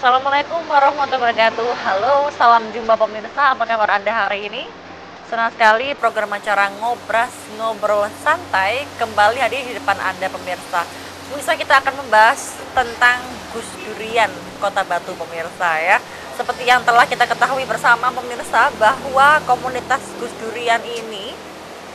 Assalamualaikum warahmatullahi wabarakatuh. Halo, salam jumpa pemirsa. Apa kabar Anda hari ini? Senang sekali program acara Ngobras Ngobrol Santai kembali hadir di depan Anda pemirsa. Pemirsa, kita akan membahas tentang Gus Durian Kota Batu pemirsa ya. Seperti yang telah kita ketahui bersama pemirsa bahwa komunitas Gus Durian ini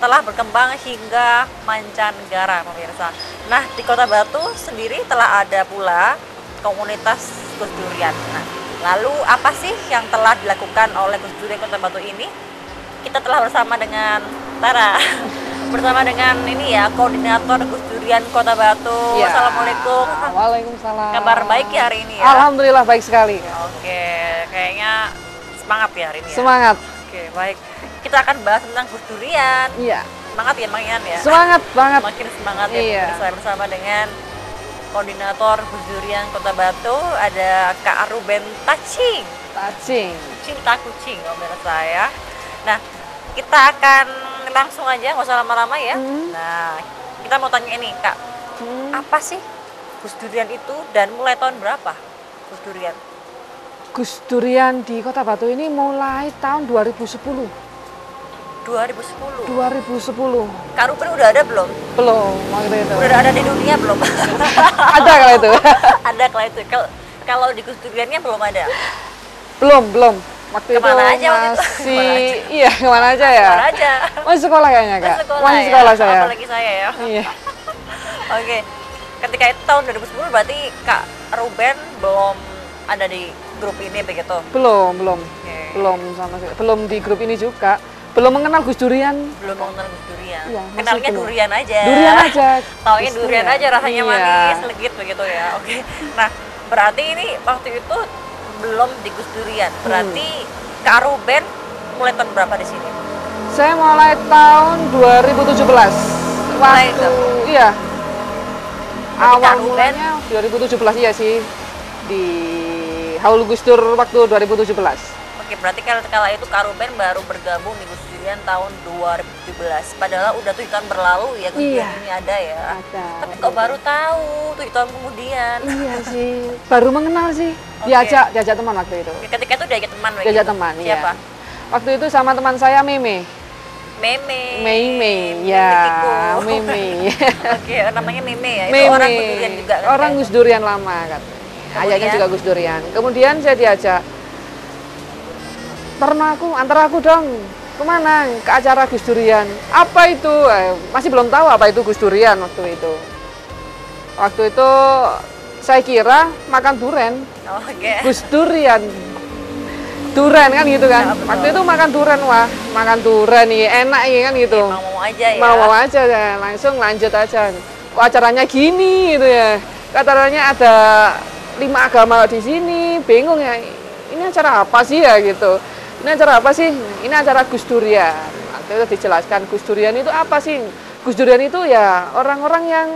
telah berkembang hingga mancanegara pemirsa. Nah, di Kota Batu sendiri telah ada pula komunitas Gus Durian. Nah, lalu apa sih yang telah dilakukan oleh Gus Durian Kota Batu ini? Kita telah bersama dengan Tara, bersama dengan ini ya, koordinator Gus Durian Kota Batu. Ya. Assalamualaikum. Waalaikumsalam. Kabar baik ya hari ini ya? Alhamdulillah baik sekali. Oke, kayaknya semangat ya hari ini ya? Semangat. Oke, baik. Kita akan bahas tentang Gus Durian. Iya. Semangat ya Bang Ian ya? Semangat banget. Makin semangat ya Iya. pemirsa, bersama dengan koordinator Gus Durian Kota Batu, ada Kak Ruben Tacing, cinta kucing pemirsa ya. Nah, kita akan langsung aja, nggak usah lama-lama ya. Nah, kita mau tanya ini Kak, apa sih Gus Durian itu dan mulai tahun berapa Gus Durian? Gus Durian di Kota Batu ini mulai tahun 2010. 2010. 2010. Kak Ruben udah ada belum? Belum waktu itu. Udah ada di dunia belum? Ada kalau itu. Ada kalau itu. Kalau di Gus Duriannya belum ada. Belum. Waktu Kemana itu aja waktu itu? masih Kemana aja? iya, kemana aja ya? Kemana aja? Masih sekolah kayaknya, Kak. Masih ya? sekolah saya. Apalagi saya ya. Iya. Oke. Ketika itu tahun 2010 berarti Kak Ruben belum ada di grup ini begitu? Belum. Oke. Belum sama sekali. Belum di grup ini juga. Belum mengenal Gus Durian. Belum mengenal Gus Durian. Iya, masih Kenalnya belum. durian aja. Durian aja. Taunya Gus durian aja, rasanya Iya. manis, legit begitu ya. Oke. Nah, berarti ini waktu itu belum di Gus Durian. Berarti Kak Ruben mulai tahun berapa di sini? Saya mulai tahun 2017. Mulai Waktu itu? iya. Kak Awal Ruben? mulanya 2017 iya sih. Di Haul Gus Dur waktu 2017. Oke, berarti kala itu Kak Ruben baru bergabung di Gus Durian tahun 2017. Padahal udah 7 tahun berlalu ya Gus Iya. Durian ini ada ya. Ada. Tapi kok baru tahu 7 tahun kemudian? Iya sih. Baru mengenal sih. Oke. Diajak teman waktu itu. Ketika itu diajak teman begitu? Diajak teman, iya. Siapa? Waktu itu sama teman saya Meme. Meme. Meme, ya. Tiku. Meme. Oke, namanya Meme ya. Itu Meme. orang Gus Durian juga kan? Orang Gus Durian lama kan. Ayahnya juga Gus Durian. Kemudian saya diajak. Antar aku dong. Kemana? Ke acara Gus Durian. Apa itu? Masih belum tahu apa itu Gus Durian waktu itu. Waktu itu saya kira makan durian. Oh, oke. Gus Durian. Durian kan gitu kan. Ya, betul. Waktu itu makan durian, wah makan durian nih enak nih kan gitu. Mau aja ya. Mau aja ya, langsung lanjut aja. Kok acaranya gini gitu ya. Acaranya ada 5 agama di sini, bingung ya. Ini acara apa sih ya gitu. Ini acara apa sih? Ini acara Gus Durian. Waktu itu dijelaskan Gus Durian itu apa sih? Gus Durian itu ya orang-orang yang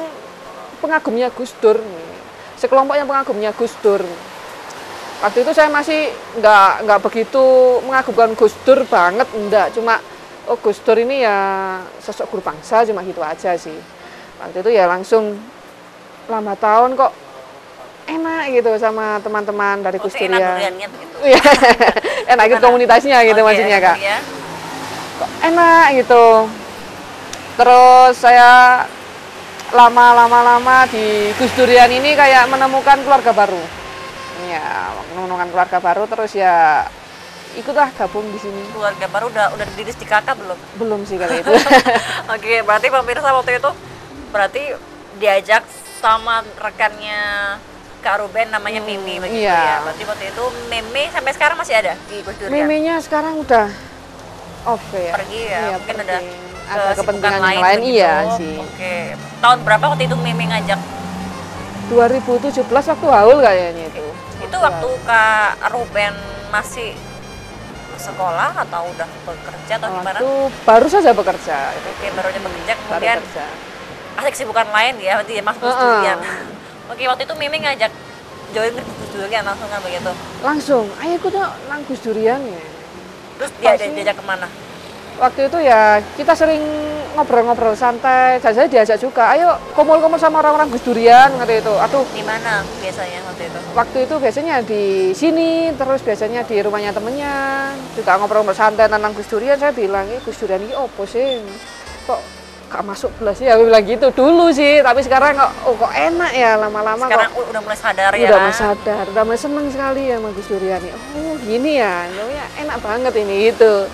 pengagumnya Gus Dur. Sekelompok yang pengagumnya Gus Dur. Waktu itu saya masih nggak begitu mengagumkan Gus Dur banget, enggak. Cuma oh Gus Dur ini ya sosok guru bangsa, cuma gitu aja sih. Waktu itu ya langsung lama tahun kok enak gitu sama teman-teman dari Gus Enak Durian. duriannya begitu. Iya, enak gitu Gimana? komunitasnya gitu Oke, maksudnya Kak. ya. Kok enak gitu. Terus saya lama di Gus Durian ini kayak menemukan keluarga baru. Ya, menemukan keluarga baru terus ya ikutlah gabung di sini. Keluarga baru udah didiris di kakak belum? Belum sih kali itu. Oke, berarti pemirsa waktu itu berarti diajak sama rekannya Kak Ruben namanya Mimi begitu iya. ya. Berarti waktu itu Meme sampai sekarang masih ada di Gus Durian? Memenya sekarang udah off ya. Pergi ya, Iya, mungkin pergi. ada Ada kesibukan kepentingan yang lain begitu. iya sih. Oke. Tahun berapa waktu itu Meme ngajak? 2017 waktu haul kayaknya itu. Itu waktu Kak Ruben masih sekolah atau udah bekerja atau gimana? Waktu baru saja bekerja. Oke, baru aja bekerja Baru kemudian bekerja. ada kesibukan lain ya, berarti ya Mas Gus Durian. Oke, waktu itu Mimi ngajak join ke Gus Durian langsung kan begitu. Langsung, ayo ikut yuk nang Gus Durian ya. Terus Apa dia sih? diajak kemana? Waktu itu ya kita sering ngobrol-ngobrol santai. Dan saya diajak juga, ayo kumpul-kumpul sama orang-orang Gus Durian gitu itu. Aduh, Di mana biasanya waktu itu? waktu itu biasanya di sini, terus biasanya di rumahnya temennya, juga ngobrol-ngobrol santai tentang Gus Durian. Saya bilang, Gus Durian ini opo sih? Kok gak masuk belas sih? Aku bilang gitu dulu sih, tapi sekarang kok enak ya lama-lama. Sekarang kok udah mulai sadar ya. udah mulai sadar, udah mulai seneng sekali ya sama Gus Durian. Oh gini ya, enak banget ini gitu.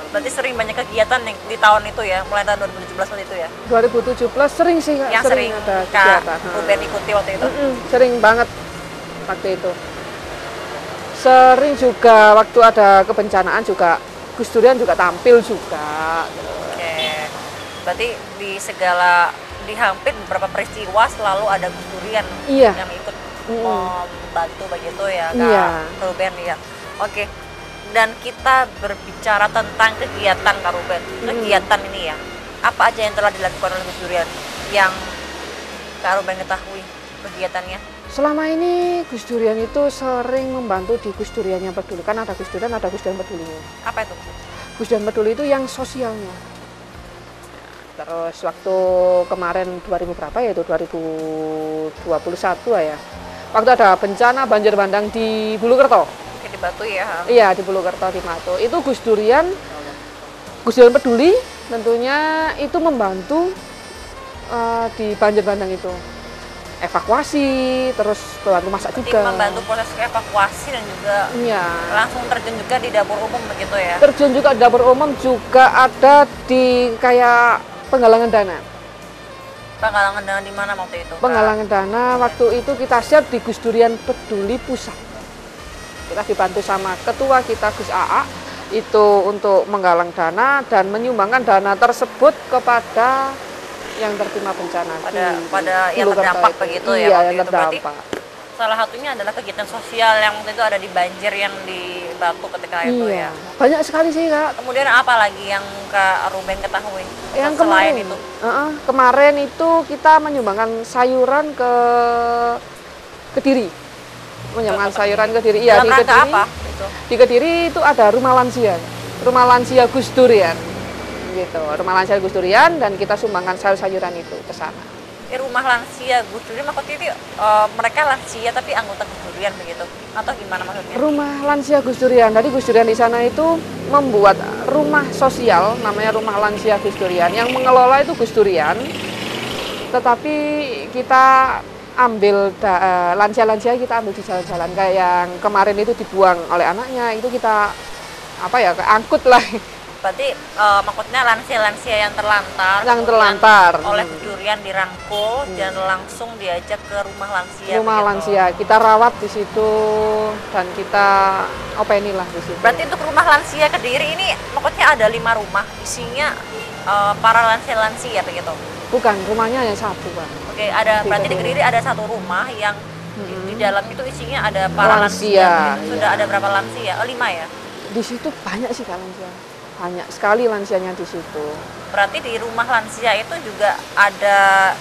Berarti sering banyak kegiatan yang di tahun itu ya, mulai tahun 2017 waktu itu ya. 2017 sering sih Kak, Yang sering ada Kak kegiatan. Ruben ikuti waktu itu. Sering banget waktu itu. Sering juga waktu ada kebencanaan juga Gus Durian juga tampil juga. Oke. Berarti di hampir beberapa peristiwa selalu ada Gus Durian Iya. yang ikut membantu begitu ya Kak Iya. Ruben ya. Oke. Dan kita berbicara tentang kegiatan Kak Ruben. Kegiatan ini ya, apa aja yang telah dilakukan oleh Gus Durian yang Kak Ruben ketahui kegiatannya? Selama ini Gus Durian itu sering membantu di Gus Durian yang peduli. Kan ada Gus Durian pedulinya. Apa itu? Gus Durian peduli itu yang sosialnya. Terus waktu kemarin 2000 berapa ya itu 2021 ya. Waktu ada bencana banjir bandang di Bulukerto. Oke, di Batu ya. Iya di Bulukerto di Mato. Itu Gus Durian peduli tentunya itu membantu di banjir bandang itu. Evakuasi, terus bantu masak Berarti juga. membantu proses evakuasi dan juga Iya. langsung terjun juga di dapur umum begitu ya. Terjun juga di dapur umum, juga ada di kayak penggalangan dana. Penggalangan dana di mana waktu itu? Kak? Penggalangan dana waktu itu kita siap di Gus Durian Peduli Pusat. Kita dibantu sama ketua kita Gus AA itu untuk menggalang dana dan menyumbangkan dana tersebut kepada yang tertimpa bencana pada yang Bulukerto terdampak itu. begitu Iya, ya waktu yang itu. Berarti terdampak. salah satunya adalah kegiatan sosial yang waktu itu ada di banjir yang di Batu ketika itu Iya. ya. Banyak sekali sih Kak. Kemudian apa lagi yang Kak Ruben ketahui? Yang Selain kemarin itu? kemarin itu kita menyumbangkan sayuran ke Kediri. Menyumbangkan sayuran ke Kediri. Iya, Dalam di rangka Kediri. apa? Itu. Di Kediri itu ada rumah lansia. Rumah lansia Gus Durian. Gitu. Rumah lansia Gus Durian dan kita sumbangkan sayur-sayuran itu ke sana. Rumah lansia Gus Durian maksudnya itu mereka lansia tapi anggota Gus Durian begitu atau gimana maksudnya? Rumah lansia Gus Durian. Jadi Gus Durian di sana itu membuat rumah sosial namanya Rumah Lansia Gus Durian. Yang mengelola itu Gus Durian. Tetapi kita ambil lansia-lansia kita ambil di jalan-jalan kayak yang kemarin itu dibuang oleh anaknya itu kita angkut lah. Berarti maksudnya lansia-lansia yang terlantar Yang kemudian terlantar. oleh Gus Durian dirangkul dan langsung diajak ke rumah lansia. Rumah begitu. lansia kita rawat di situ dan kita openi lah di situ. Berarti untuk rumah lansia Kediri ini maksudnya ada 5 rumah isinya para lansia-lansia begitu. Bukan, rumahnya hanya satu, Pak. Oke, ada berarti di Kediri ada satu rumah yang di dalam itu isinya ada para lansia. Lansia, Sudah iya. ada berapa lansia? 5 ya. Di situ banyak sih Kak lansia. Banyak sekali lansianya di situ. Berarti di rumah lansia itu juga ada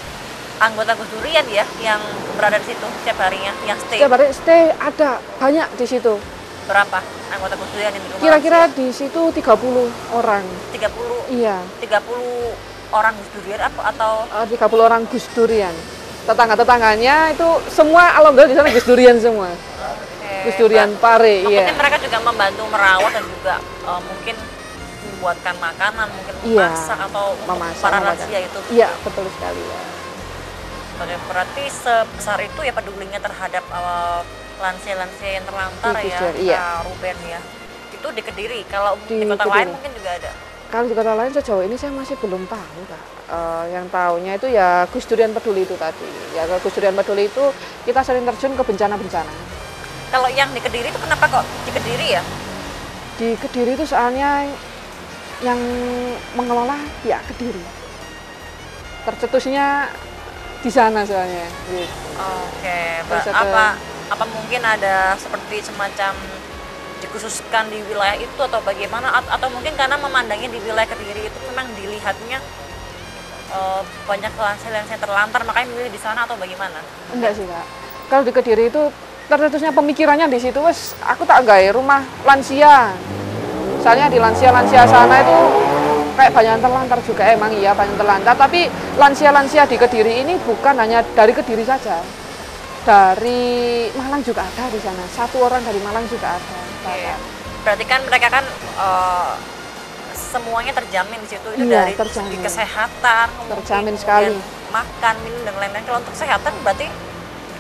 anggota Gus Durian ya yang berada di situ setiap harinya, yang stay. Setiap hari stay ada banyak di situ. Berapa anggota Gus Durian yang di rumah Kira-kira lansia? di situ 30 orang. 30 Iya, 30 orang Gus Durian atau 30 orang Gus Durian. Tetangga-tetangganya itu semua alhamdulillah di sana Gus Durian semua. Gus Durian Pare, maksudnya iya. mereka juga membantu merawat dan juga mungkin membuatkan makanan, mungkin Iya, memasak atau untuk memasak, para memasak. lansia itu. Iya, betul sekali ya. Berarti sebesar itu ya pedulinya terhadap lansia-lansia yang terlantar Di ya, Gus Dur, iya. Kak Ruben ya. Itu di Kediri. Kalau Di di kota Kediri. lain mungkin juga ada. Kalau di kota lain sejauh ini saya masih belum tahu Kak. Yang tahunya itu ya Gus Durian Peduli itu tadi. Ya Gus Durian Peduli itu kita sering terjun ke bencana-bencana. Kalau yang di Kediri itu kenapa kok di Kediri ya? Di Kediri itu soalnya yang mengelola pihak Kediri. Tercetusnya di sana soalnya. Gitu. Oke, Terus ada- apa mungkin ada seperti semacam dikhususkan di wilayah itu atau bagaimana atau mungkin karena memandangnya di wilayah Kediri itu memang dilihatnya banyak lansia-lansia terlantar makanya milih di sana atau bagaimana? Enggak sih Kak. Kalau di Kediri itu tercetusnya pemikirannya di situ wes aku tak gawe rumah lansia. Soalnya di lansia-lansia sana itu kayak banyak terlantar juga, emang iya banyak terlantar, tapi lansia-lansia di Kediri ini bukan hanya dari Kediri saja, dari Malang juga ada di sana, 1 orang dari Malang juga ada. Oke. Berarti kan mereka kan semuanya terjamin di situ, itu Iya, dari terjamin. segi kesehatan, Terjamin kemudian sekali. makan, minum dan lain-lain. Kalau untuk kesehatan berarti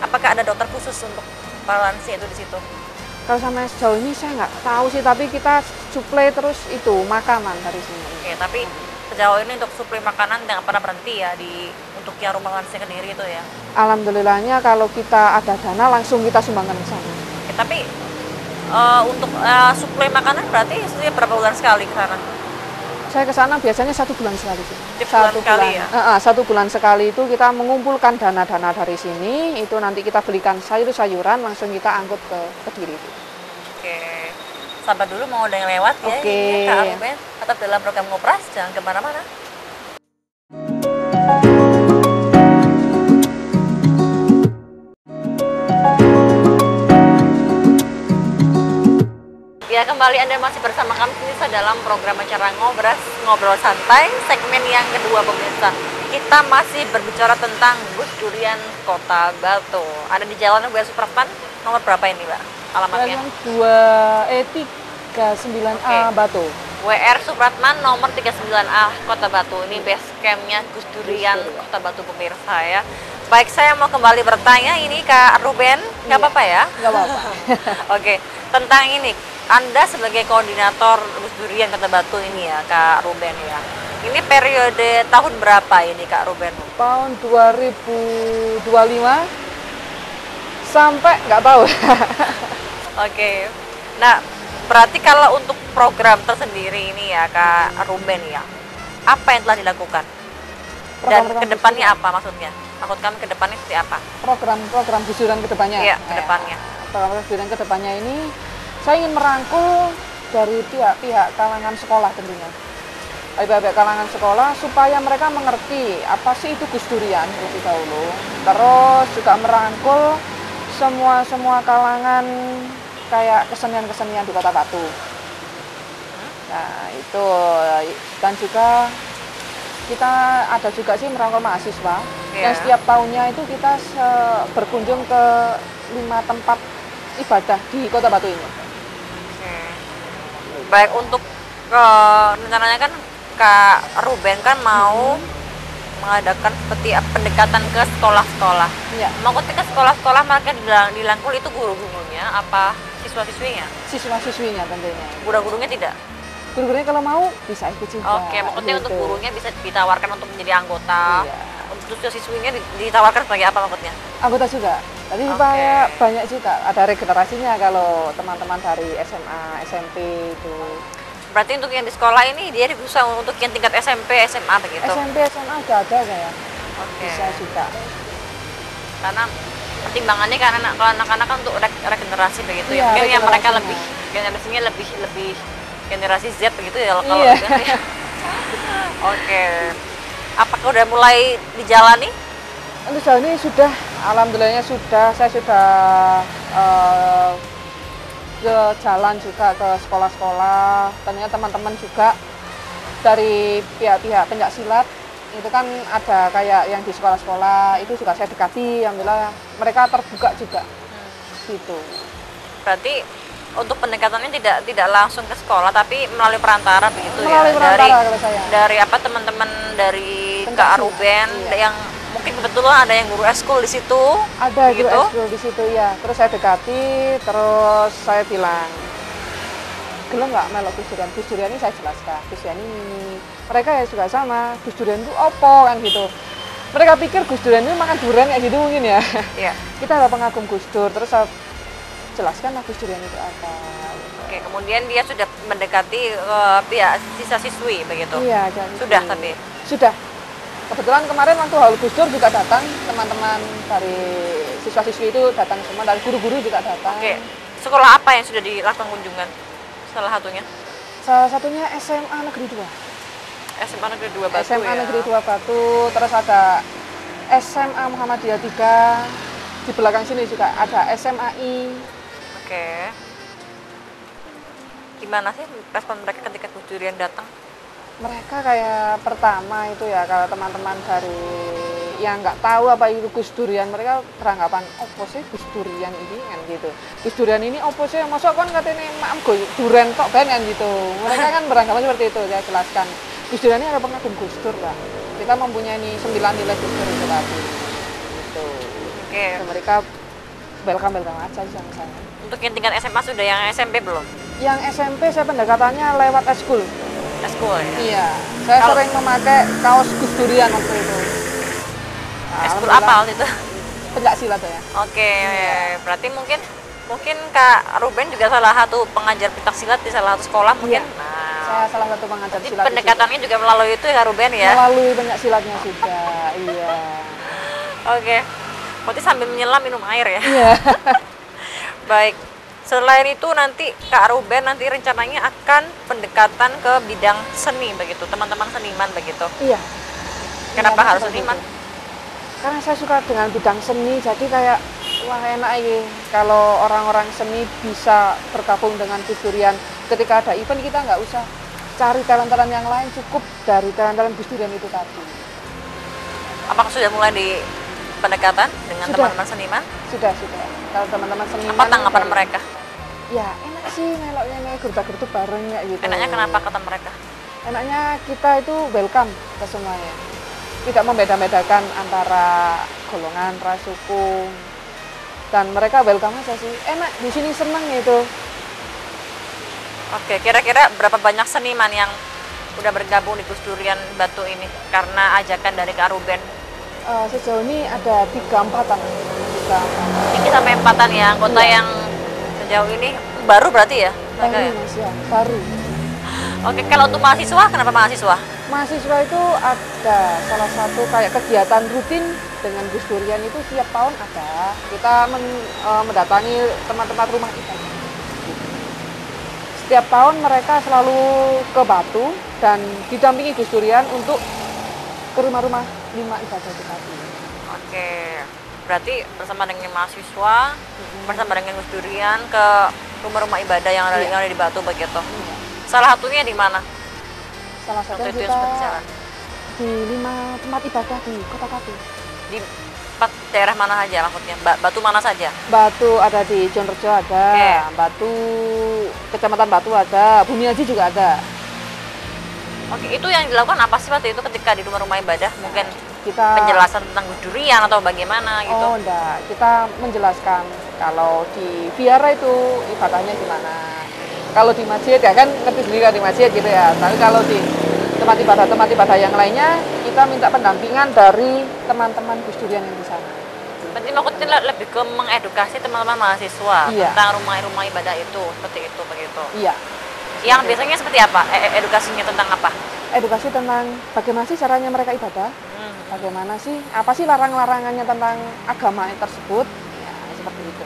apakah ada dokter khusus untuk para lansia itu di situ? Kalau sama sejauh ini saya nggak tahu sih, tapi kita suplai terus itu makanan dari sini. Oke, tapi sejauh ini untuk suplai makanan nggak pernah berhenti ya untuk yang rumah lansia Kediri itu ya. Alhamdulillahnya kalau kita ada dana langsung kita sumbangkan ke sana. Oke, tapi untuk suplai makanan berarti setiap berapa bulan sekali ke sana? Saya ke sana biasanya 1 bulan sekali sih. Setiap bulan sekali ya? 1 bulan sekali itu kita mengumpulkan dana-dana dari sini, itu nanti kita belikan sayur-sayuran, langsung kita angkut ke Kediri. Oke, sabar dulu mau ada yang lewat ya. Oke. Ini Kak Ruben, tetap dalam program Ngobras, jangan kemana-mana. Ya, kembali Anda masih bersama kami pemirsa dalam program acara Ngobras, Ngobrol Santai, segmen yang kedua pemirsa. Kita masih berbicara tentang Gus Durian Kota Batu. Ada di Jalan WR Supratman, nomor berapa ini Mbak? Alamatnya? Jalan 2E39A Batu. WR Supratman nomor 39A Kota Batu. Ini base campnya Gus Durian Kota Batu pemirsa ya. Baik, saya mau kembali bertanya ini Kak Ruben, nggak apa-apa ya? Nggak apa-apa. Oke, tentang ini, Anda sebagai koordinator Gus Durian Kota Batu ini ya Kak Ruben ya. Ini periode tahun berapa ini Kak Ruben? Tahun 2025 sampai nggak tahu. Oke, nah berarti kalau untuk program tersendiri ini ya Kak Ruben ya, apa yang telah dilakukan? Dan Program-program kedepannya Gus apa maksudnya? Maksud kami kedepannya seperti apa? Program Gus Durian ke depannya. Iya, kedepannya. Program Gus Durian ke depannya ini saya ingin merangkul dari pihak kalangan sekolah tentunya. Dari pihak kalangan sekolah supaya mereka mengerti apa sih itu Gus Durian lebih dahulu. Terus juga merangkul semua kalangan kayak kesenian-kesenian di Kota Batu. Nah, itu dan juga kita ada juga sih merangkul mahasiswa yang setiap tahunnya itu kita berkunjung ke 5 tempat ibadah di Kota Batu ini. Baik, untuk rencananya kan Kak Ruben kan mau mengadakan seperti pendekatan ke sekolah-sekolah. Iya. Maksudnya ke sekolah-sekolah mereka dilangkul itu guru-gurunya apa siswa-siswinya? Siswa-siswinya tentunya. Guru-gurunya tidak? Guru-gurunya kalau mau bisa ikut juga. Oke, maksudnya untuk gitu. gurunya bisa ditawarkan untuk menjadi anggota. Iya. Untuk siswa-siswinya ditawarkan sebagai apa maksudnya? Anggota juga. Tapi Oke. banyak juga ada regenerasinya kalau teman-teman dari SMA, SMP itu. Berarti untuk yang di sekolah ini dia bisa untuk yang tingkat SMP, SMA begitu? SMP, SMA udah ada saya. Oke. Bisa juga. Karena pertimbangannya karena kalau anak-anak kan untuk regenerasi begitu Iya, ya. Mungkin yang mereka regenerasinya. lebih generasinya lebih generasi Z begitu ya kalau Iya. udah ya. Oke. Apakah udah mulai dijalani? Untuk sejauh ini sudah, alhamdulillahnya sudah, saya sudah ke jalan juga ke sekolah-sekolah, tentunya teman-teman juga dari pihak-pihak pencak silat itu kan ada kayak yang di sekolah-sekolah itu juga saya dekati, alhamdulillah mereka terbuka juga gitu. Berarti untuk pendekatannya tidak langsung ke sekolah tapi melalui perantara begitu Melalui ya. perantara kalau saya. Dari apa teman-teman dari Pencak Kak silat, Ruben iya. yang mungkin kebetulan ada yang guru eskul di situ. Ada guru gitu? ekskul di situ ya. Terus saya dekati, terus saya bilang, gelem nggak melok Gus Durian? Gus Durian ini saya jelaskan, Gus Durian ini. Mereka ya juga sama, Gus Durian itu opo kan gitu. Mereka pikir Gus Durian itu makan durian kayak gitu mungkin ya. Iya. Kita ada pengagum Gus Dur, terus saya jelaskan lah Gus Durian itu apa. Gitu. Oke, kemudian dia sudah mendekati pihak siswa-siswi begitu. Iya, dan Sudah tapi. sudah. Kebetulan kemarin waktu Haul Gus Dur juga datang, teman-teman dari siswa-siswi itu datang semua, dari guru-guru juga datang. Oke. Sekolah apa yang sudah dilakukan kunjungan? Salah satunya Salah satunya SMA Negeri 2. SMA Negeri 2 Batu SMA ya. Negeri 2 Batu, terus ada SMA Muhammadiyah 3, di belakang sini juga ada SMAI. Oke. Gimana sih respon mereka ketika Gus Durian datang? Mereka kayak pertama itu ya, kalau teman-teman dari yang nggak tahu apa itu Gus Durian, mereka beranggapan opo sih Gus Durian ini kan gitu. Gus Durian ini opo sih, masuk kan katanya maaf Gus Durian tok kan gitu. Mereka kan beranggapan seperti itu. Saya jelaskan, Gus Durian ini ada pengagum Gus Dur Pak. Kita mempunyai 9 nilai Gus Dur itu tadi. Gitu. Oke. Dan mereka welcome aja sama saya. Untuk yang tingkat SMA sudah, yang SMP belum? Yang SMP saya pendekatannya lewat eskul. Eskul ya? Iya, saya sering memakai kaos Gus Durian waktu itu. Nah, Eskul apa waktu itu? Pencak silat ya. Oke, berarti mungkin Kak Ruben juga salah satu pengajar pencak silat di salah satu sekolah mungkin. Iya. Nah, Saya salah satu pengajar silat. pendekatannya juga melalui itu ya Kak Ruben ya? Melalui pencak silatnya juga, iya. Oke, berarti sambil menyelam minum air ya? Iya. Baik. Selain itu nanti Kak Ruben nanti rencananya akan pendekatan ke bidang seni begitu, teman-teman seniman begitu. Iya. Kenapa Iya, harus seperti seniman? itu. Karena saya suka dengan bidang seni, jadi kayak wah enak ini kalau orang-orang seni bisa bergabung dengan Gus Durian. Ketika ada event kita nggak usah cari talent-talent yang lain, cukup dari talent-talent Gus Durian itu tadi. Apakah sudah mulai di pendekatan dengan Sudah. teman-teman seniman? Sudah. Kalau teman-teman seniman. Apa tanggapan mereka? Ya enak sih meloknya nih gertak-gertuk bareng ya gitu. Enaknya kenapa kata mereka? Enaknya kita itu welcome ke semuanya. Tidak membeda-bedakan antara golongan, ras, suku. Dan mereka welcome aja sih. Enak, di sini seneng gitu. Oke, kira-kira berapa banyak seniman yang udah bergabung di Gus Durian Batu ini karena ajakan dari Kak Ruben? Sejauh ini ada 3-4-an. 3 sampai 4-an ya anggota Iya. yang sejauh ini baru berarti ya? Mereka ya? Mas, ya, baru. Oke, kalau untuk mahasiswa, kenapa mahasiswa? Mahasiswa itu ada salah satu kayak kegiatan rutin dengan Gus Durian itu tiap tahun ada. Kita mendatangi teman-teman rumah ibadah. Setiap tahun mereka selalu ke Batu dan didampingi Gus Durian untuk ke rumah-rumah 5 ibadah itu tadi. Oke, berarti bersama dengan mahasiswa, bersama dengan Gus Durian ke rumah-rumah ibadah yang ada, Iya. yang ada di Batu begitu. Salah satunya di mana? Salah satunya Waktu itu yang kita sempat jalan. di 5 tempat ibadah di Kota Batu. Di 4 daerah mana saja maksudnya? Batu mana saja? Batu ada di Jonrejo ada, Oke. Batu Kecamatan Batu ada, Bumiaji juga ada. Oke, itu yang dilakukan apa sih waktu itu ketika di rumah-rumah ibadah? Mungkin Kita penjelasan tentang Gus Durian atau bagaimana gitu? Oh enggak, kita menjelaskan kalau di biara itu ibadahnya gimana. Kalau di masjid ya kan ngerti sendiri kan di masjid gitu ya. Tapi kalau di tempat ibadah yang lainnya kita minta pendampingan dari teman-teman Gus Durian yang di sana. Berarti maksudnya lebih ke mengedukasi teman-teman mahasiswa Iya. tentang rumah-rumah ibadah itu, seperti itu begitu. Iya. Yang biasanya seperti apa? Edukasinya tentang apa? Edukasi tentang bagaimana sih caranya mereka ibadah, bagaimana sih, apa sih larang-larangannya tentang agama tersebut, ya seperti itu.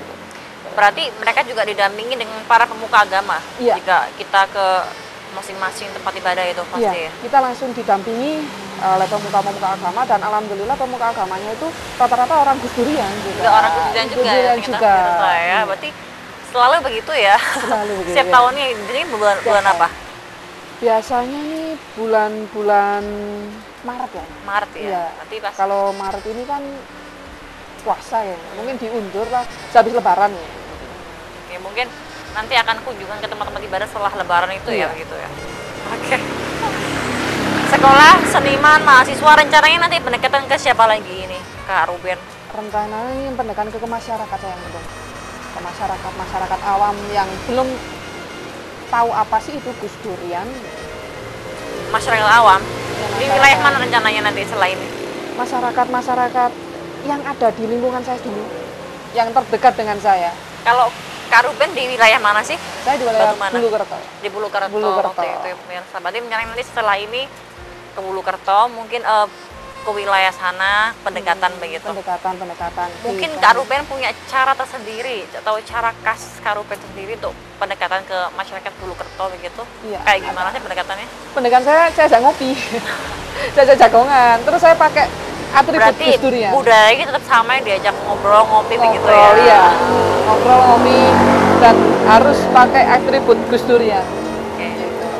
Berarti mereka juga didampingi dengan para pemuka agama. Iya. Jika kita ke masing-masing tempat ibadah itu pasti Iya, ya. kita langsung didampingi oleh pemuka-pemuka agama dan alhamdulillah pemuka agamanya itu rata-rata orang Gus Durian juga. Juga orang Gus Durian juga ya, ternyata juga. menurut saya. Iya, Berarti selalu begitu ya. selalu begitu. Setiap ya. tahunnya ini bulan Setiap apa? Biasanya nih bulan-bulan Maret ya. Maret ya. Iya. Berarti pas Kalau Maret ini kan puasa ya, mungkin diundur lah habis Lebaran ya. Oke, mungkin nanti akan kunjungan ke tempat-tempat ibadah setelah Lebaran itu ya Iya. begitu ya. Oke. Sekolah, seniman, mahasiswa rencananya nanti pendekatan ke siapa lagi ini? Kak Ruben. Rencananya ini pendekatan ke masyarakat yang belum ke masyarakat awam yang belum tahu apa sih itu Gus Durian. Masyarakat awam. Di masyarakat. wilayah mana rencananya nanti selain ini? Masyarakat yang ada di lingkungan saya dulu, yang terdekat dengan saya. Kalau Kak Ruben di wilayah mana sih? Saya di wilayah Batu mana? Bulukerto. Di Bulukerto. Bulukerto. Waktu itu ya pemirsa. Berarti rencananya nanti setelah ini ke Bulukerto, mungkin ke wilayah sana pendekatan begitu. Pendekatan. Mungkin Di- Kak Ruben punya cara tersendiri atau cara khas Kak Ruben sendiri untuk pendekatan ke masyarakat Bulukerto begitu. Iya, Kayak gimana sih pendekatannya? Pendekatan saya ajak ngopi. saya ajak jagongan. Terus saya pakai atribut Berarti Gus Durian. budayanya tetap sama yang diajak ngobrol ngopi begitu ya. Ngobrol, iya. Ngobrol, ngopi dan harus pakai atribut Gus Durian. Oke.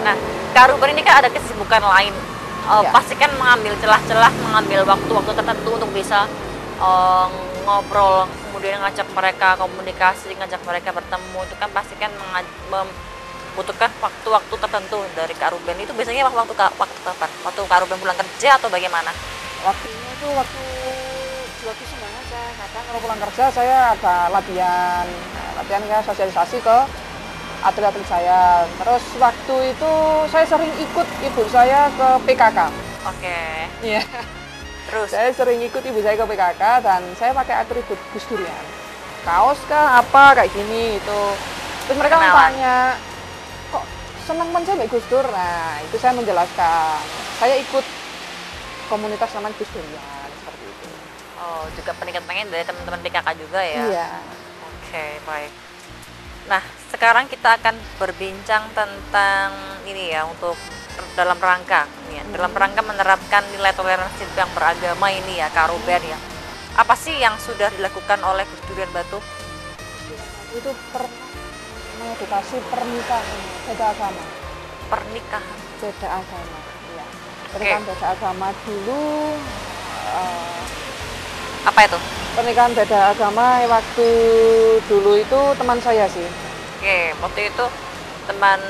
Nah, Kak Ruben ini kan ada kesibukan lain. Ya. Pasti kan mengambil celah-celah, mengambil waktu-waktu tertentu untuk bisa ngobrol, kemudian ngajak mereka komunikasi, ngajak mereka bertemu. Itu kan pasti kan membutuhkan waktu-waktu tertentu dari Kak Ruben. Itu biasanya waktu kapan? Waktu Kak Ruben pulang kerja atau bagaimana? Waktunya itu waktu semuanya aja. Kadang kalau pulang kerja saya ada latihan, latihan kayak sosialisasi ke atlet-atlet saya. Terus waktu itu saya sering ikut ibu saya ke PKK. Oke. Iya. Terus? Saya sering ikut ibu saya ke PKK dan saya pakai atribut Gus Durian. Kaos kah, apa kayak gini itu. Terus mereka tanya, kok seneng mencari Gus Dur? Nah, itu saya menjelaskan. Saya ikut komunitas namanya Gus Durian, seperti itu. Oh, juga peningkatan dari teman-teman PKK juga ya? Iya. Oke, baik. Nah, sekarang kita akan berbincang tentang ini ya, untuk dalam rangka menerapkan nilai toleransi yang beragama ini ya, Kak Ruben ya. Apa sih yang sudah dilakukan oleh Gus Durian Batu? Itu mengedukasi pernikahan beda agama. Pernikahan Beda agama, iya. Pernikahan beda agama dulu. Apa itu? Pernikahan beda agama waktu dulu itu teman saya sih. Oke, waktu itu teman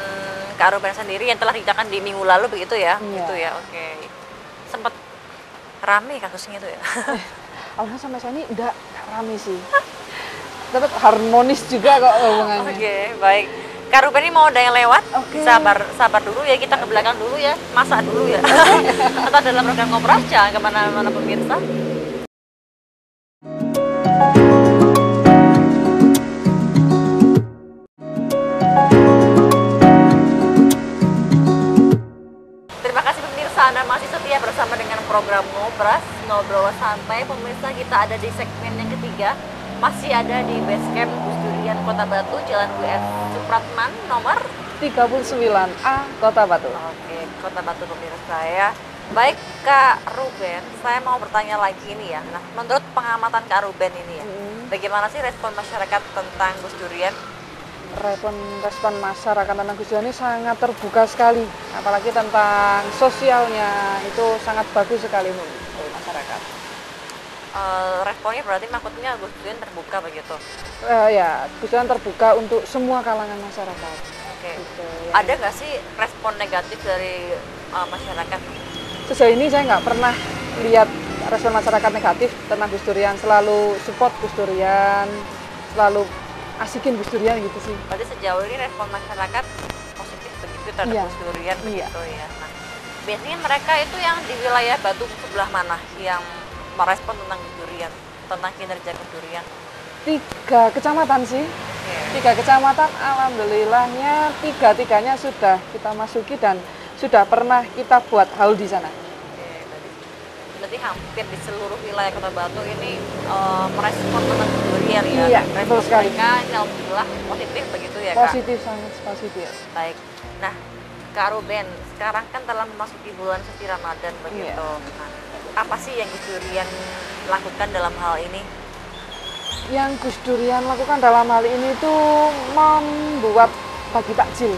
Kak Ruben sendiri yang telah diceritakan di minggu lalu begitu ya? Iya. Gitu ya, oke. Sempat rame kasusnya itu ya? Alhamdulillah sampai saya ini enggak rame sih. Tetap harmonis juga kok hubungannya. Oke, baik. Kak Ruben ini mau ada yang lewat? Oke. Sabar dulu ya, kita ke belakang dulu ya, masak dulu ya. Atau dalam program ngobrol jangan kemana-mana pemirsa. Terima kasih pemirsa, Anda masih setia bersama dengan program Ngobrol Santai. Pemirsa, kita ada di segmen yang ketiga. Masih ada di Basecamp Gus Durian Kota Batu, Jalan W.S. Supratman, nomor 39A, Kota Batu. Oke, Kota Batu pemirsa ya. Baik Kak Ruben, saya mau bertanya lagi ini ya. Nah, menurut pengamatan Kak Ruben ini ya, bagaimana sih respon masyarakat tentang Gus Durian? Respon masyarakat tentang Gus Durian ini sangat terbuka sekali, apalagi tentang sosialnya itu sangat bagus sekali untuk masyarakat. Responnya berarti maksudnya Gus Durian terbuka begitu? Ya, Gus Durian terbuka untuk semua kalangan masyarakat. Oke. Gitu, ya. Ada nggak sih respon negatif dari masyarakat? Sejauh ini saya nggak pernah lihat respon masyarakat negatif tentang Gus Durian. Selalu support Gus Durian, selalu asikin Gus Durian gitu sih. Berarti sejauh ini respon masyarakat positif begitu terhadap Gus Durian begitu ya. Nah, biasanya mereka itu yang di wilayah Batu sebelah mana yang merespon tentang Gus Durian, tentang kinerja Gus Durian? 3 kecamatan sih. 3 kecamatan, alhamdulillahnya 3-tiganya sudah kita masuki dan sudah pernah kita buat haul di sana. Berarti hampir di seluruh wilayah Kota Batu ini merespon tentang Gus Durian ya. Iya, betul sekali. Mereka ini alhamdulillah positif begitu ya, Kak? Positif, sangat positif. Baik. Nah, Kak Ruben, sekarang kan dalam memasuki bulan suci Ramadan begitu. Iya. Nah, apa sih yang Gus Durian lakukan dalam hal ini? Yang Gus Durian lakukan dalam hal ini itu membuat bagi takjil.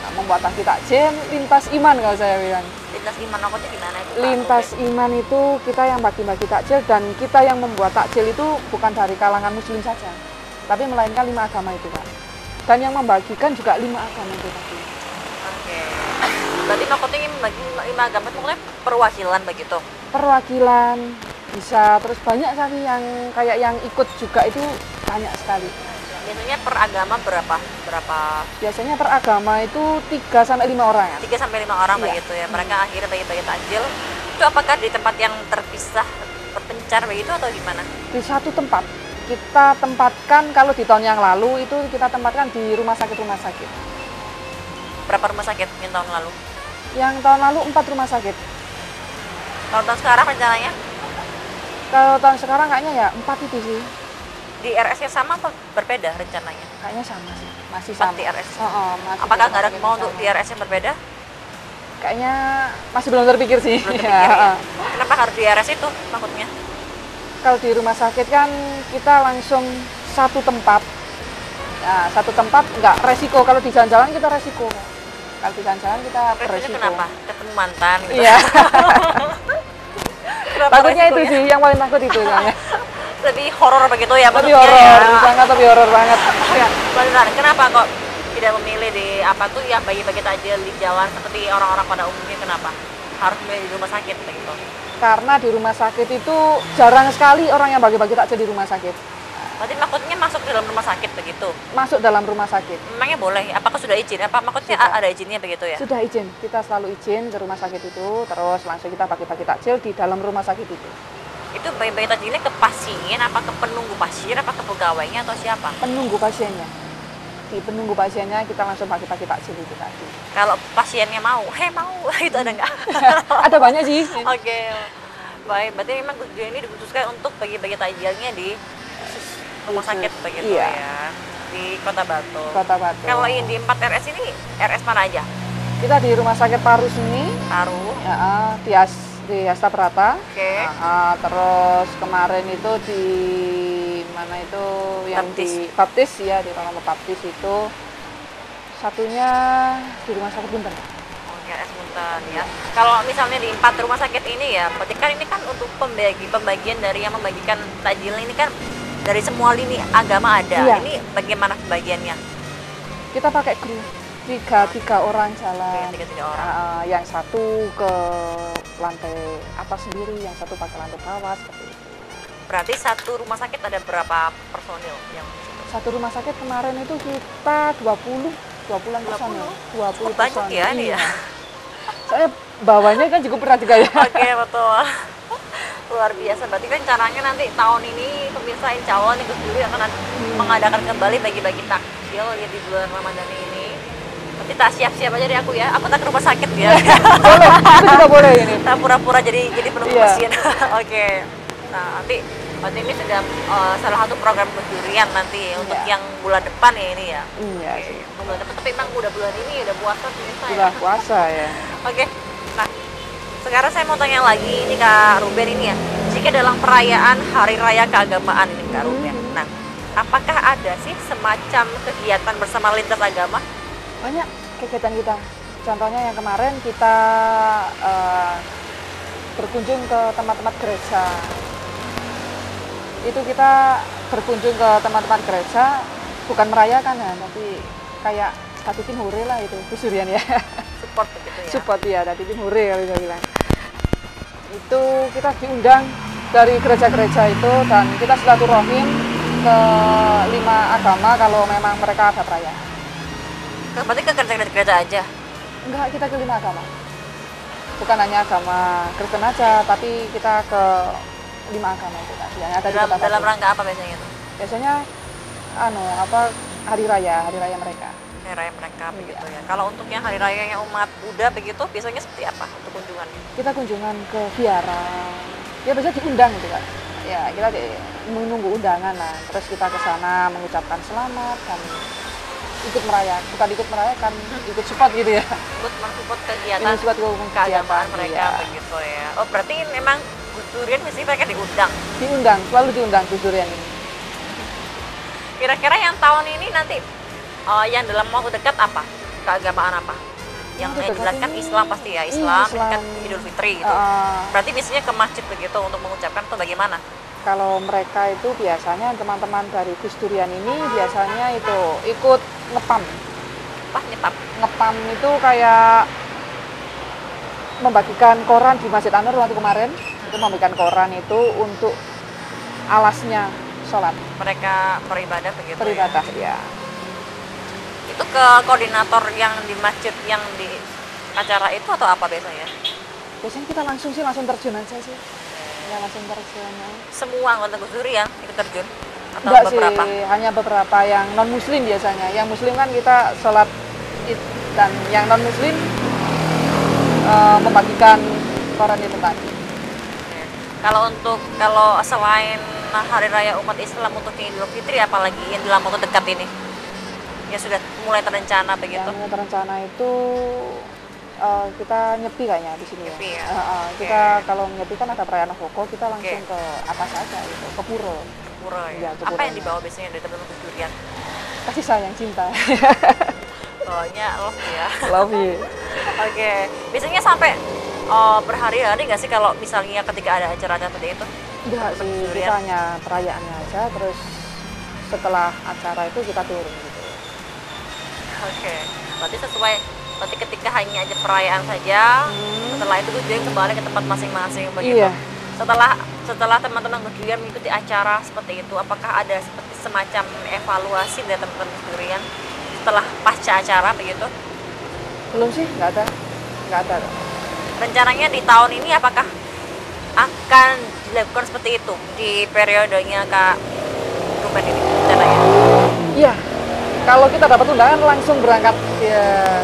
Nah, membuat bagi takjil lintas iman kalau saya bilang. Lintas iman aku tuh gimana itu, Kak Lintas Ruben? iman itu kita yang bagi-bagi takjil dan kita yang membuat takjil itu bukan dari kalangan muslim saja, tapi melainkan 5 agama itu, Pak. Dan yang membagikan juga 5 agama itu tadi. Oke. Berarti maksudnya ini membagi 5 agama itu maksudnya perwakilan begitu? Perwakilan bisa, terus banyak sekali yang kayak yang ikut juga itu banyak sekali. Biasanya per agama berapa? Biasanya per agama itu 3-5 orang. 3-5 orang Iya. begitu ya. Mereka akhirnya bagi-bagi takjil. Itu apakah di tempat yang terpisah, berpencar begitu atau gimana? Di satu tempat. Kita tempatkan, kalau di tahun yang lalu itu kita tempatkan di rumah sakit. Berapa rumah sakit yang tahun lalu? Yang tahun lalu 4 rumah sakit. Kalau tahun sekarang rencananya Kalau tahun sekarang kayaknya ya 4 itu sih. di RS yang sama atau berbeda rencananya? Kayaknya sama sih. Masih 4 sama. di RS. Masih Apakah di nggak ada rumah mau sakit untuk yang di sama. RS yang berbeda? Kayaknya masih belum terpikir sih. Belum terpikir ya. Kenapa harus di RS itu maksudnya? Kalau di rumah sakit kan kita langsung satu tempat. Nah, satu tempat nggak resiko. Kalau di jalan-jalan kita resiko. Kalau di jalan-jalan kita beresiko. Kenapa? Ketemu mantan gitu. Iya. Takutnya itu resikonya? sih, yang paling takut itu soalnya. Lebih horor begitu ya Tapi bentuknya horor, ya. sangat tapi horor banget. Ya, benar. Kenapa kok tidak memilih di apa tuh ya bagi-bagi takjil di jalan seperti orang-orang pada umumnya, kenapa? Harus memilih di rumah sakit begitu. Karena di rumah sakit itu jarang sekali orang yang bagi-bagi takjil di rumah sakit. Berarti maksudnya masuk ke dalam rumah sakit begitu. Masuk dalam rumah sakit. Memangnya boleh? Apakah sudah izin? Apa maksudnya Sudah. ada izinnya begitu ya? Sudah izin, kita selalu izin ke rumah sakit itu, terus langsung kita bagi-bagi takjil di dalam rumah sakit itu. Itu bagi-bagi takjilnya ke pasien, apa ke penunggu pasien, apa ke pegawainya atau siapa? Penunggu pasiennya. Di penunggu pasiennya kita langsung bagi-bagi takjil itu tadi. Kalau pasiennya mau, mau, itu ada nggak? Ada banyak sih. Oke, baik. Berarti memang Gus Dur ini dikhususkan untuk bagi-bagi takjilnya di rumah sakit begitu Iya. ya, di Kota Batu. Kota Batu. Kalau yang di 4 RS ini, RS mana aja? Kita di rumah sakit Paru sini, Paru, ya, di Hasta Prata. oke. Terus kemarin itu di mana itu yang Baptis. di Baptis ya, di Romo Baptis itu. Satunya di rumah sakit Bunten. Oke, RS Bunten ya. Kalau misalnya di 4 rumah sakit ini ya, berarti kan ini kan untuk pembagian dari yang membagikan takjil ini kan dari semua lini agama ada. Iya. Ini bagaimana pembagiannya? Kita pakai kru tiga orang jalan. Oke, 3 orang. Yang satu ke lantai atas sendiri, yang satu pakai lantai bawah seperti itu. Berarti satu rumah sakit ada berapa personil yang di situ? Satu rumah sakit kemarin itu kita 20-an personil. 20 Cukup banyak personil. ya ini ya. Iya. Saya bawahnya kan cukup berat juga ya. Oke, betul. Luar biasa. Berarti kan caranya nanti tahun ini pemirsa insya Allah nih Gus Duri akan mengadakan kembali bagi-bagi takjil ya di bulan Ramadan ini. Berarti tak siap-siap aja deh aku ya. Aku tak ke rumah sakit ya. Boleh, itu juga boleh ini. Tak pura-pura jadi penunggu Iya. pasien. Oke. Nah, nanti berarti ini sudah salah satu program Gus Durian nanti untuk Iya. yang bulan depan ya ini ya. Iya Oke. sih. Bulan depan tapi emang udah bulan ini udah puasa pemirsa ya. Sudah puasa ya. Oke, nah sekarang saya mau tanya lagi ini Kak Ruben ini ya. Jika dalam perayaan Hari Raya Keagamaan ini Kak Ruben, nah apakah ada sih semacam kegiatan bersama lintas agama? Banyak kegiatan kita. Contohnya yang kemarin kita berkunjung ke tempat-tempat gereja. Itu kita berkunjung ke tempat-tempat gereja, bukan merayakan ya, tapi kayak satu tim hore lah itu, Gus Durian ya. Support begitu ya? Support ya, dari tim hore kalau saya bilang. Itu kita diundang dari gereja-gereja itu dan kita silaturahim ke 5 agama kalau memang mereka ada perayaan. Berarti ke gereja-gereja aja? Enggak, kita ke 5 agama. Bukan hanya agama Kristen aja, tapi kita ke 5 agama itu tadi yang ada di Kota Batu. Dalam rangka apa biasanya itu? Biasanya hari raya mereka. Hari Raya mereka begitu ya. Kalau untuk yang Hari Rayanya umat Buddha begitu biasanya seperti apa untuk kunjungannya? Kita kunjungan ke Viara. Ya biasanya diundang gitu kan. Ya, kita menunggu undangan lah. Terus kita ke sana mengucapkan selamat dan ikut merayakan, bukan ikut merayakan, ikut support gitu ya. Ikut mensupport kegiatan Ini support keagamaan mereka iya. begitu ya. Oh berarti memang Gus Durian mesti mereka diundang. Diundang, selalu diundang Gus Durian ini. Kira-kira yang tahun ini nanti yang dalam waktu dekat apa? Keagamaan apa? Yang Waktu dekat dijelaskan ini- Islam pasti ya, Iya, Islam, Islam. kan Idul Fitri gitu. Berarti biasanya ke masjid begitu untuk mengucapkan atau bagaimana? Kalau mereka itu biasanya teman-teman dari Gus Durian ini biasanya itu ikut ngepam. Wah nyetap. Ngepam itu kayak membagikan koran di Masjid Anur waktu kemarin. Itu membagikan koran itu untuk alasnya sholat Mereka beribadah begitu. Ya? beribadah ya. Itu ke koordinator yang di masjid yang di acara itu atau apa biasanya? Biasanya kita langsung terjun aja sih. Ya langsung terjun. Semua anggota Gus Durian ikut terjun atau Enggak beberapa? sih, hanya beberapa yang non muslim biasanya. Yang muslim kan kita sholat id, dan yang non muslim membagikan koran itu tadi. Oke. Kalau selain Hari Raya umat Islam untuk Idul Fitri apalagi yang dalam waktu dekat ini? Ya sudah mulai terencana begitu. Yang terencana itu kita nyepi kayaknya di sini Nyepi ya. ya? Kita kalau nyepi kan ada perayaan Hoko, kita langsung Oke. ke atas aja gitu, ke pura. Pura ya. Iya, ke Apa yang puranya. dibawa biasanya dari teman Gus Durian? Kasih sayang cinta. Pokoknya love ya. Love you. Oke, biasanya sampai berhari-hari nggak sih kalau misalnya ketika ada acara-acara seperti itu? Enggak sih, kita hanya perayaannya aja, terus setelah acara itu kita turun gitu. Oke, berarti ketika hanya aja perayaan saja, setelah itu Gus Durian kembali ke tempat masing-masing begitu. Iya. Setelah teman-teman Gus Durian mengikuti acara seperti itu, apakah ada seperti semacam evaluasi dari teman-teman Gus Durian setelah pasca acara begitu? Belum sih, nggak ada. Rencananya di tahun ini apakah akan dilakukan seperti itu di periodenya Kak Ruben ini rencananya? Iya, kalau kita dapat undangan langsung berangkat ya.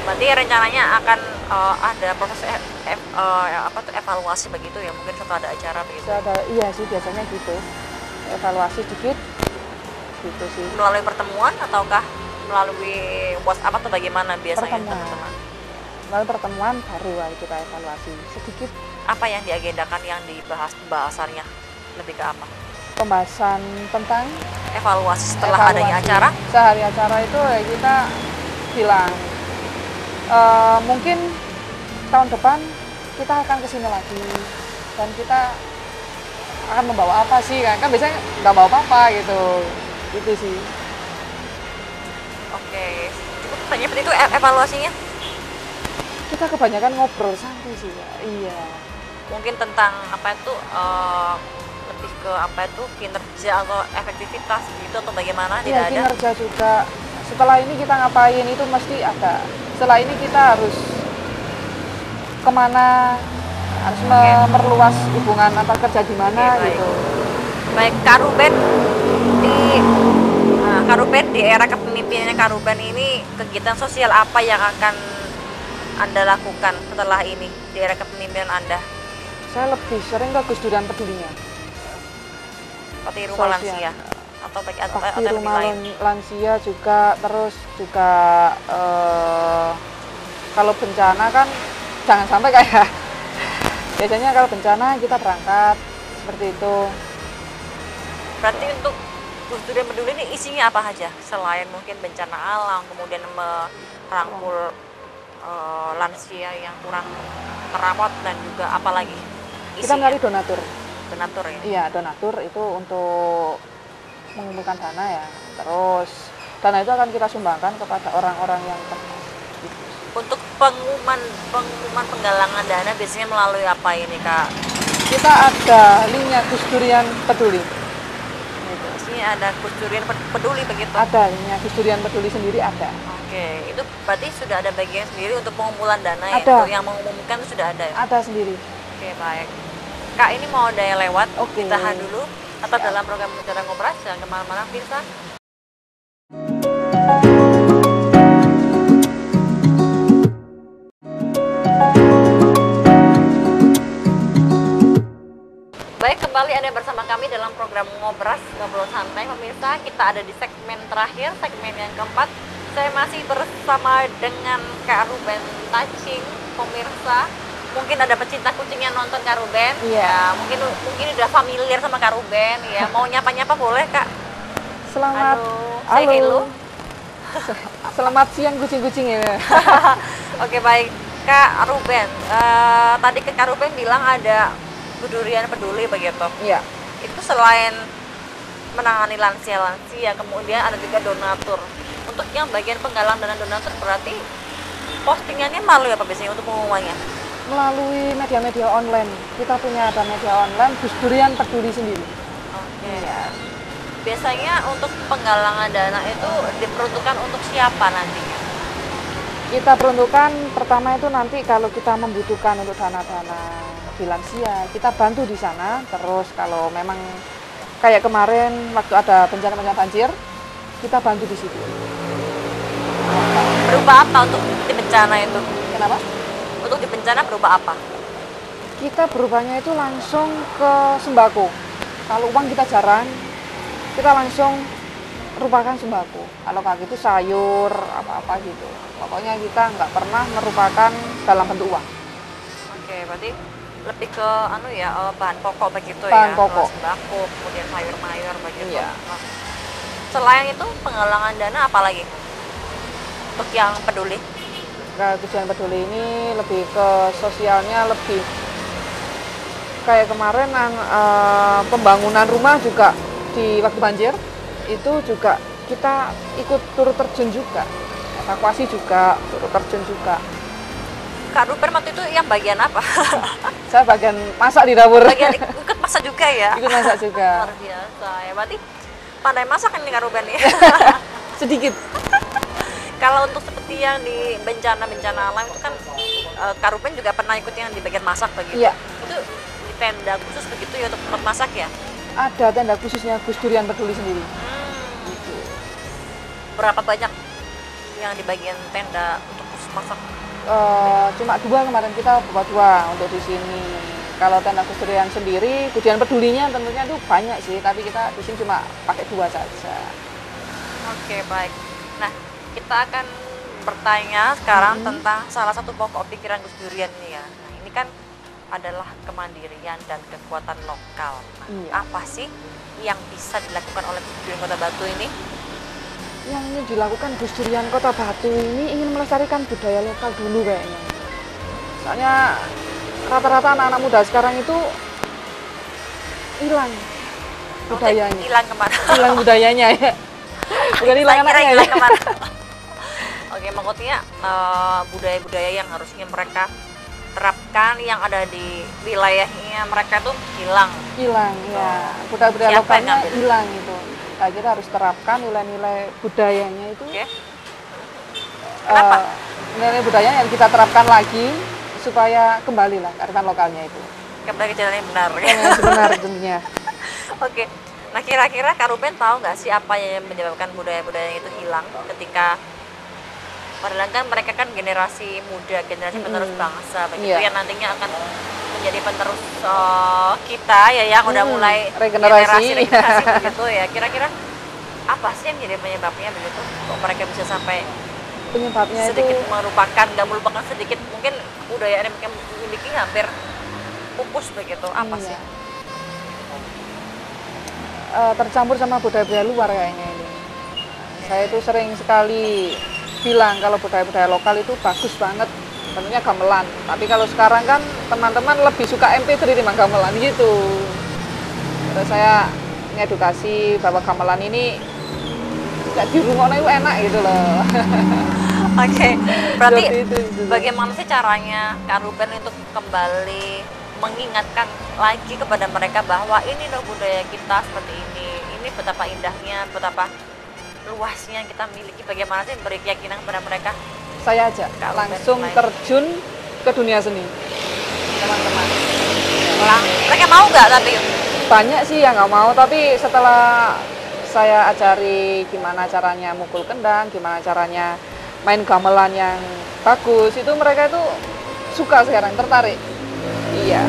Berarti rencananya akan ada proses evaluasi begitu ya, mungkin setelah ada acara begitu. Iya sih, biasanya gitu, evaluasi dikit gitu sih. Melalui pertemuan ataukah melalui WhatsApp atau bagaimana biasanya teman-teman? Melalui pertemuan baru kita evaluasi sedikit. Apa yang diagendakan, yang dibahas pembahasannya lebih ke apa? Pembahasan tentang evaluasi setelah adanya acara. Sehari acara itu ya kita bilang mungkin tahun depan kita akan kesini lagi dan kita akan membawa apa sih, kan biasanya nggak bawa apa-apa gitu sih. Oke, cukup tanya seperti itu evaluasinya. Kita kebanyakan ngobrol santai sih ya. Iya, mungkin tentang apa itu lebih ke apa itu kinerja atau efektivitas gitu atau bagaimana? Tidak ada kinerja juga. Setelah ini kita ngapain itu mesti ada. Setelah ini kita harus kemana, harus memperluas hubungan antar kerja di mana gitu. Baik, Kak Ruben di era kepemimpinannya Kak Ruben ini, kegiatan sosial apa yang akan Anda lakukan setelah ini di era kepemimpinan Anda? Saya lebih sering ke Gus Durian Pedulinya. Seperti rumah lansia atau rumah lansia juga, terus juga kalau bencana kan jangan sampai kayak biasanya kalau bencana kita berangkat seperti itu. Berarti untuk Gus Durian Peduli ini isinya apa aja selain mungkin bencana alam, kemudian merangkul lansia yang kurang terawat dan juga apa lagi? Kita nyari donatur ya? Iya, donatur itu untuk mengumpulkan dana ya. Terus dana itu akan kita sumbangkan kepada orang-orang yang tepat. Untuk pengumuman penggalangan dana biasanya melalui apa ini Kak? Kita ada linknya Gus Durian Peduli. Biasanya ada Gus Durian Peduli begitu? Ada linknya Gus Durian Peduli sendiri ada. Oke, itu berarti sudah ada bagian sendiri untuk pengumpulan dana ya? Ada. Yang mengumumkan itu sudah ada ya? Ada sendiri. Oke, baik. Kak, ini mau ada yang lewat, kita tahan dulu. Atau dalam program Bicara Ngobras, jangan kemana-mana, Pirsa. Baik, kembali Anda bersama kami dalam program Ngobras, Ngobrol Santai. Pemirsa, kita ada di segmen terakhir, segmen yang keempat. Saya masih bersama dengan Kak Ruben Taching, pemirsa. Mungkin ada pecinta kucing yang nonton Kak Ruben. Iya. Ya, mungkin udah familiar sama Kak Ruben ya. Mau nyapa-nyapa boleh, Kak? Selamat. Halo. Selamat siang kucing-kucing ya. Oke, baik. Kak Ruben, tadi Kak Ruben bilang ada Gus Durian Peduli begitu. Iya. Itu selain menangani lansia-lansia, kemudian ada juga donatur. Untuk yang bagian penggalang dana donatur berarti postingannya melalui apa biasanya untuk pengumumannya? Melalui media-media online. Kita punya ada media online Gus Durian Peduli sendiri. Oke. Ya. Biasanya untuk penggalangan dana itu diperuntukkan untuk siapa nantinya? Kita peruntukkan pertama itu nanti kalau kita membutuhkan untuk dana-dana di lansia, kita bantu di sana. Terus kalau memang kayak kemarin waktu ada bencana banjir, kita bantu di situ. Berupa apa untuk di bencana itu? Kenapa? Untuk di bencana berupa apa? Kita berubahnya itu langsung ke sembako. Kalau uang kita jarang, kita langsung merupakan sembako. Kalau kayak gitu sayur, apa-apa gitu. Pokoknya kita nggak pernah merupakan dalam bentuk uang. Oke, berarti lebih ke bahan pokok begitu ya? Bahan pokok. Sembako, kemudian sayur mayur begitu. Iya. Selain itu penggalangan dana apa lagi? untuk yang peduli? Nah, tujuan peduli ini lebih ke sosialnya, lebih kayak kemarin pembangunan rumah juga di waktu banjir itu juga kita ikut turut terjun juga, evakuasi juga, turut terjun juga. Kak Ruben waktu itu yang bagian apa? Saya bagian masak di dapur. Bagian ikut masak juga ya? Ikut masak juga. Luar biasa ya, berarti pandai masak ini Kak Ruben ya? Sedikit. Kalau untuk seperti yang di bencana-bencana alam itu kan Kak Ruben juga pernah ikut yang di bagian masak begitu? Iya. Itu di tenda khusus begitu ya untuk tempat masak ya? Ada tenda khususnya Gus Durian Peduli sendiri. Gitu. Berapa banyak yang di bagian tenda untuk khusus masak? Cuma 2 kemarin, kita bawa 2 untuk di sini. Kalau tenda Gus Durian sendiri, Gus Durian Pedulinya tentunya itu banyak sih, tapi kita di sini cuma pakai 2 saja. Oke, baik. Nah, kita akan bertanya sekarang tentang salah satu pokok pikiran Gus Durian ini ya. Nah, ini kan adalah kemandirian dan kekuatan lokal. Nah, Iya. apa sih yang bisa dilakukan oleh Gus Durian Kota Batu ini? Yang ingin dilakukan Gus Durian Kota Batu ini ingin melestarikan budaya lokal dulu kayaknya. Soalnya rata-rata anak-anak muda sekarang itu hilang budayanya. Hilang kemana? Hilang budayanya ya. Bukan hilang Saya kira anaknya hilang ya. kemana? Oke, maksudnya budaya-budaya yang harusnya mereka terapkan yang ada di wilayahnya mereka tuh hilang. Hilang ya. Budaya-budaya Siapa yang lokalnya ngambil? hilang itu. Saya kira harus terapkan nilai-nilai budayanya itu. Oke. Kenapa? Nilai budaya yang kita terapkan lagi supaya kembali lah kearifan lokalnya itu. Kembali ke jalan yang benar. Yang benar tentunya. Oke. Nah, kira-kira Kak Ruben tahu nggak sih apa yang menyebabkan budaya-budaya itu hilang ketika padahal kan mereka kan generasi muda, generasi penerus bangsa begitu Iya. yang nantinya akan menjadi penerus kita ya yang udah mulai regenerasi. regenerasi begitu ya. Kira-kira apa sih yang menjadi penyebabnya begitu? Kok mereka bisa sampai Penyebabnya sedikit itu merupakan, nggak melupakan sedikit, mungkin budaya yang mereka miliki hampir pupus begitu. Apa Iya. sih? Tercampur sama budaya-budaya luar kayaknya ini. Saya itu sering sekali bilang kalau budaya-budaya lokal itu bagus banget, tentunya gamelan. Tapi kalau sekarang kan teman-teman lebih suka MP3 dibanding gamelan gitu. Terus saya ngedukasi bahwa gamelan ini nggak di rumah itu enak gitu loh. Oke, berarti Seperti itu. bagaimana sih caranya Kak Ruben untuk kembali mengingatkan lagi kepada mereka bahwa ini loh budaya kita seperti ini betapa indahnya, betapa luasnya yang kita miliki, bagaimana sih beri keyakinan kepada mereka? Saya aja Kak Ruben langsung mulai. terjun ke dunia seni, teman-teman. Mereka mau nggak tapi? Banyak sih yang nggak mau, tapi setelah saya ajari gimana caranya mukul kendang, gimana caranya main gamelan yang bagus, itu mereka itu suka sekarang, tertarik. Iya.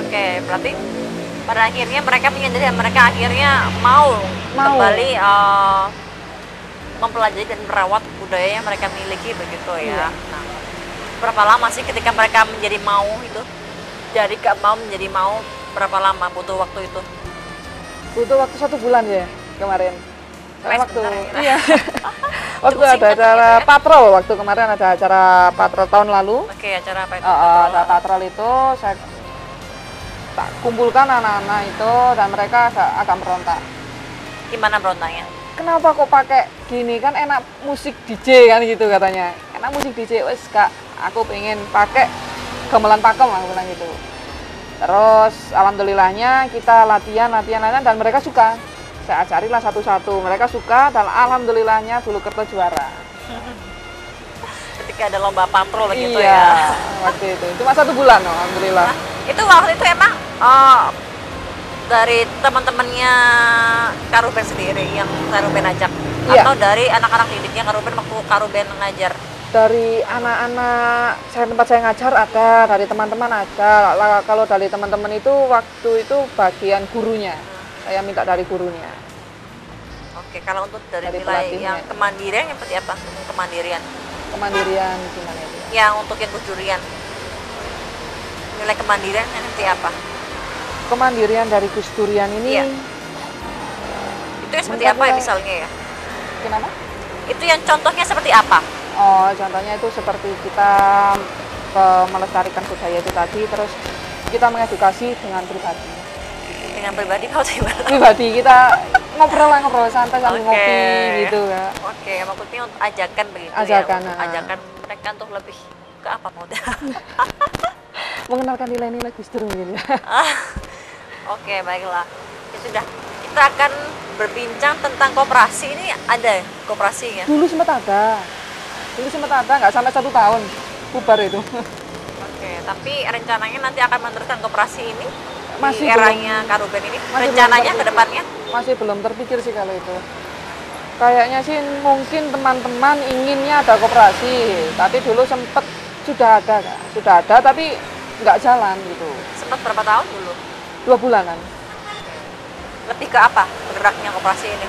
Oke, berarti pada akhirnya mereka menyadari dan mereka akhirnya mau. Kembali mempelajari dan merawat budaya yang mereka miliki begitu ya. Iya. Nah, berapa lama sih ketika mereka menjadi mau itu? Dari gak mau menjadi mau, berapa lama butuh waktu itu? Butuh waktu 1 bulan ya kemarin. Wes, Waktu bentar ya. iya. Waktu Cukup ada singkat acara begitu ya? patrol, waktu kemarin ada acara patrol tahun lalu. Oke, acara apa itu? Ada patrol itu saya tak kumpulkan anak-anak itu dan mereka agak merontak. Gimana berontaknya? Kenapa kok pakai gini, kan enak musik DJ kan gitu katanya. Enak musik DJ, wes kak, aku pengen pakai gamelan pakem, aku bilang gitu. Terus alhamdulillahnya kita latihan dan mereka suka. Saya ajarilah satu-satu, mereka suka dan alhamdulillahnya Bulu Kerto juara. Ketika ada lomba patrol begitu Iya, ya. waktu itu. Cuma 1 bulan, oh, alhamdulillah. Itu waktu itu emang dari teman-temannya Kak Ruben sendiri yang Kak Ruben ajak? Iya. Atau dari anak-anak didiknya Kak Ruben waktu Kak Ruben ngajar? Dari anak-anak tempat saya ngajar ada, dari teman-teman ada. Kalau dari teman-teman itu waktu itu bagian gurunya, saya minta dari gurunya. Oke, kalau untuk dari Dari nilai pelatihnya. yang kemandirian yang seperti apa? Kemandirian. Kemandirian gimana itu? Yang untuk yang Gus Durian. Nilai kemandirian yang seperti apa? Kemandirian dari Gus Durian ini, Iya. Itu yang seperti apa ya Menurut misalnya ya? kenapa? Itu yang contohnya seperti apa? Oh, contohnya itu seperti kita melestarikan budaya itu tadi, terus kita mengedukasi dengan pribadi. Dengan pribadi kau gimana? Pribadi kita ngobrol santai sambil Oke. ngopi gitu ya. Oke, maksudnya untuk ajakan begitu Ajakan, ya, untuk nah. ajakan mereka untuk lebih ke apa maksudnya? Mengenalkan nilai-nilai Gus Dur mungkin ya. Oke, baiklah. Ya sudah, kita akan berbincang tentang koperasi. Ini ada ya koperasinya? Dulu sempat ada, nggak sampai 1 tahun bubar itu. Oke, tapi rencananya nanti akan meneruskan koperasi ini Masih di eranya Kak Ruben ini. masih Rencananya belum ke depannya? Masih belum terpikir sih kalau itu. Kayaknya sih mungkin teman-teman inginnya ada koperasi, tapi dulu sempet sudah ada Kak. Sudah ada tapi nggak jalan gitu. Sempat berapa tahun dulu? 2 bulanan. Lebih ke apa bergeraknya koperasi ini?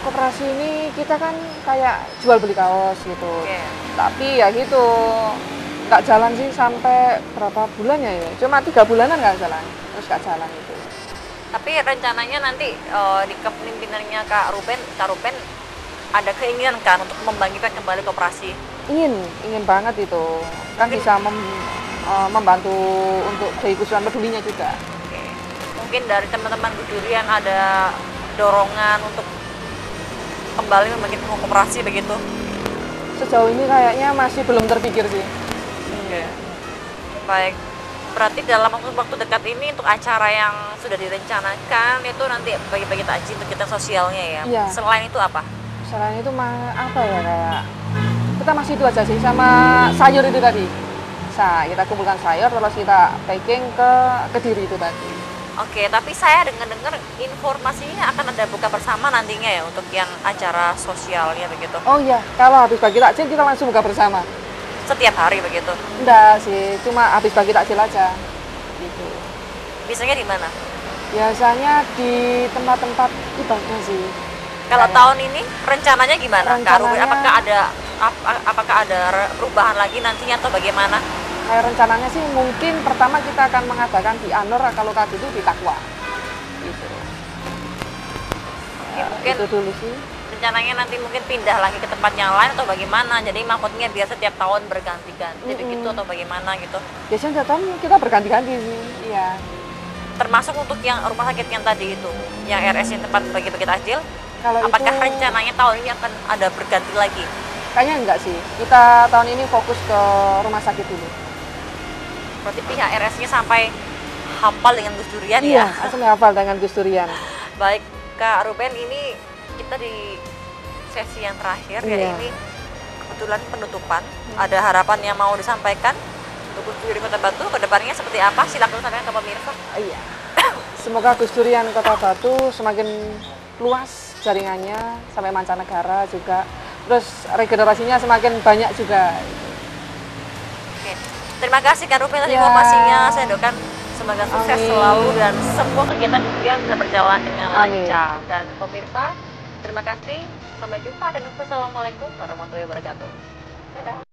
Koperasi ini kita kan kayak jual beli kaos gitu. Oke. Tapi ya gitu, nggak jalan sih sampai berapa bulannya ya. Cuma 3 bulanan nggak jalan, terus nggak jalan itu. Tapi rencananya nanti di kepemimpinannya Kak Ruben ada keinginan kan untuk membangkitkan kembali koperasi? Ingin banget itu. Kan bisa membantu untuk keikutsertaan pedulinya juga. Oke. Mungkin dari teman-teman Gus Durian ada dorongan untuk kembali membangkitkan koperasi begitu? Sejauh ini kayaknya masih belum terpikir sih. Oke. Baik. Berarti dalam waktu dekat ini untuk acara yang sudah direncanakan itu nanti bagi-bagi takjil untuk kita sosialnya ya. Iya. Selain itu apa? Selain itu apa ya, kayak kita masih itu aja sih sama sayur itu tadi. Kita kumpulkan sayur terus kita packing ke Kediri itu tadi. Oke, tapi saya dengar-dengar informasinya akan ada buka bersama nantinya ya untuk yang acara sosialnya begitu. Oh iya, kalau habis bagi takjil kita langsung buka bersama. Setiap hari begitu. Enggak sih, cuma habis bagi takjil aja. Gitu. Biasanya di mana? Biasanya di tempat-tempat ibadah sih. Kalau Kayak- tahun ini rencananya gimana? Kak Ruben, Rencananya- apakah ada perubahan lagi nantinya atau bagaimana? Kayak rencananya sih mungkin pertama kita akan mengadakan di Anur, kalau tadi itu di Takwa. Gitu. Ya, Mungkin itu dulu sih. rencananya nanti mungkin pindah lagi ke tempat yang lain atau bagaimana? Jadi maksudnya biasa tiap tahun berganti-ganti begitu atau bagaimana gitu? Biasanya tiap tahun kita berganti-ganti sih. Iya. Termasuk untuk yang rumah sakit yang tadi itu, yang RS yang tempat bagi-bagi takjil. Kalau Apakah itu rencananya tahun ini akan ada berganti lagi? kayaknya enggak sih. Kita tahun ini fokus ke rumah sakit dulu. Berarti pihak RS-nya sampai hafal dengan Gus Durian Iya, ya? langsung hafal dengan Gus Durian. Baik, Kak Ruben, ini kita di sesi yang terakhir ya, Iya. ini kebetulan penutupan. Ada harapan yang mau disampaikan untuk Gus Durian Kota Batu ke depannya seperti apa? Silakan sampaikan ke pemirsa. Iya. Semoga Gus Durian Kota Batu semakin luas jaringannya sampai mancanegara juga. Terus regenerasinya semakin banyak juga. Oke. Terima kasih Kak Ruben atas Ya. informasinya. Saya doakan semoga sukses Amin. selalu dan semua kegiatan Durian bisa berjalan dengan Amin. lancar. Dan pemirsa, terima kasih. Sampai jumpa dan wassalamualaikum warahmatullahi wabarakatuh. Dadah.